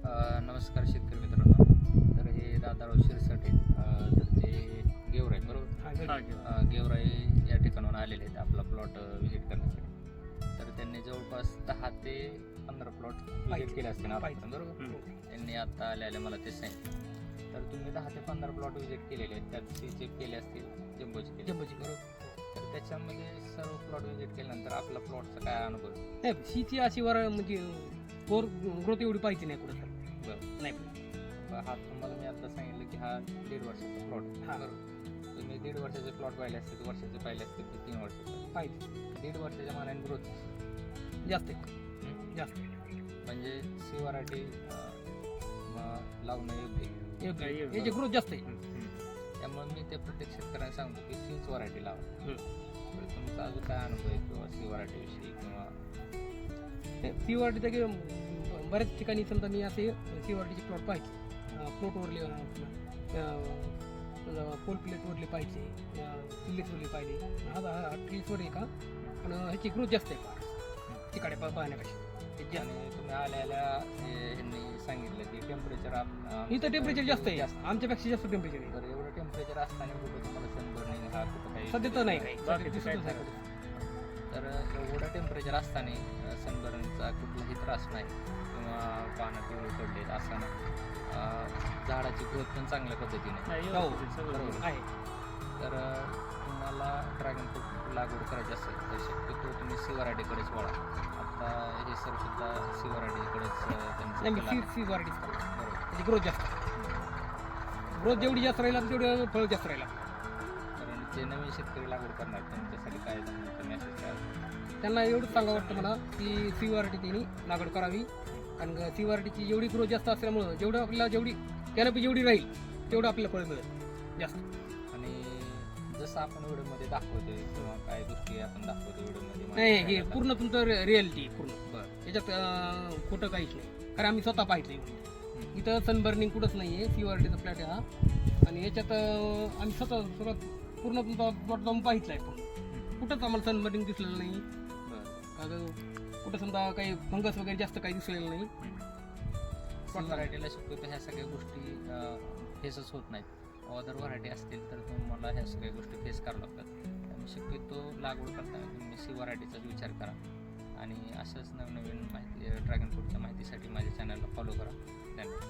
नमस्कार शेतकरी मित्रांनो. तर हे दादाराव शिरसाटे तर ते गेवराई बरोबर गेवराई या ठिकाणाहून आलेले आहेत आपला प्लॉट व्हिजिट करण्यासाठी. तर त्यांनी जवळपास 10 ते 15 प्लॉट व्हिजिट केले असतील आतापर्यंत बरोबर. त्यांनी आता आले मला तेच सांगितलं. तर तुम्ही 10 ते 15 प्लॉट व्हिजिट केलेले आहेत, त्यात सीचे केले असतील, जम्बोचे बरोबर. तर त्याच्यामध्ये सर्व प्लॉट व्हिजिट केल्यानंतर आपला प्लॉटचा काय अनुभव नाही सीची अशी म्हणजे ग्रोथ एवढी पाहिजे नाही कुठं बरं नाही. हा तुम्हाला मी आता सांगितलं की हा 1.5 वर्षाचा प्लॉट बरोबर. तुम्ही 1.5 वर्षाचे प्लॉट पाहिले असतील, वर्षाचे पाहिले असतील तर 3 वर्षाचे पाहिजे. 1.5 वर्षाच्या मानाने ग्रोथ जास्त जास्त म्हणजे सी व्हरायटी लावणं योग्य याची ग्रोथ जास्त आहे. त्यामुळे मी ते प्रत्येक शेतकऱ्यांना सांगतो की सीच व्हरायटी लावा. तर तुमचा अजून काय अनुभव आहे किंवा सी व्हरायटी विषयी किंवा सीवरटी तर बऱ्याच ठिकाणी समजा मी असे सीवरटीचे प्लॉट पाहिजे, प्लॉटवरले पोल प्लेटवरले पाहिजे, पिल्लेटवरले पाहिजे. हा ट्रीजवर आहे का पण ह्याची ग्रोथ जास्त आहे फार तिकडे पाहण्यापेक्षा. आणि तुम्ही आल्या ह्यांनी सांगितलं की टेम्परेचर इथं टेम्परेचर जास्त आहे, आमच्यापेक्षा जास्त टेम्परेचर आहे. तर एवढं टेम्परेचर असताना कुठं तुम्हाला सनबर्निंग हा कुठं काही सध्या तर नाही काही तर एवढं टेम्परेचर असताना सनबर्नचा कुठलाही त्रास नाही किंवा पानं पिवळे पडले असं नाही. झाडाची ग्रोथ पण चांगल्या पद्धतीने आहे. तर तुम्हाला ड्रॅगन फ्रूट लागवड करायची असेल तर शक्यतो तुम्ही सी व्हरायटीकडेच वळा. आता हे सर सुद्धा सी व्हरायटीकडेच सी व्हरायटी बरोबर. त्याची ग्रोथ जास्त. ग्रोथ जेवढी जास्त राहिला तेवढं फळ जास्त राहिला. कारण जे नवीन शेतकरी लागवड करणार त्यांच्यासाठी काय मेसेज काय त्यांना एवढंच सांगावं वाटतं मला की सी व्हरायटी त्यांनी लागवड करावी. कारण सी व्हरायटीची एवढी ग्रोथ जास्त असल्यामुळं जेवढं आपल्याला जेवढी कॅनपी जेवढी राहील तेवढं आपल्याला फळ मिळेल जास्त. आणि जसं आपण व्हिडिओमध्ये दाखवतोय किंवा काय गोष्टी आपण दाखवतो व्हिडिओमध्ये नाही हे पूर्ण तुमचं रिअलिटी पूर्ण बरं याच्यात खोटं काहीच नाही. कारण आम्ही स्वतः पाहिजे इथं सनबर्निंग कुठंच नाही आहे. सी व्हरायटीचा फ्लॅट आहे हा आणि याच्यात आम्ही स्वतः पूर्ण तुमचा प्लॉट जाऊन पाहितला आहे. पूर्ण कुठंच आम्हाला सनबर्निंग दिसलेलं नाही. कुठं समजा काही फंगस वगैरे जास्त काही दिसलेलं नाही. व्हरायटीला शक्यतो ह्या सगळ्या गोष्टी फेसच होत नाहीत. अदर व्हरायटी असतील तर तुम्हाला ह्या सगळ्या गोष्टी फेस करावं लागतात. त्यामुळे शक्यतो लागवड करताना तुम्ही सी व्हरायटीचाच विचार करा. आणि असंच नवनवीन माहिती ड्रॅगन फ्रूटच्या माहितीसाठी माझ्या चॅनलला फॉलो करा. धन्यवाद.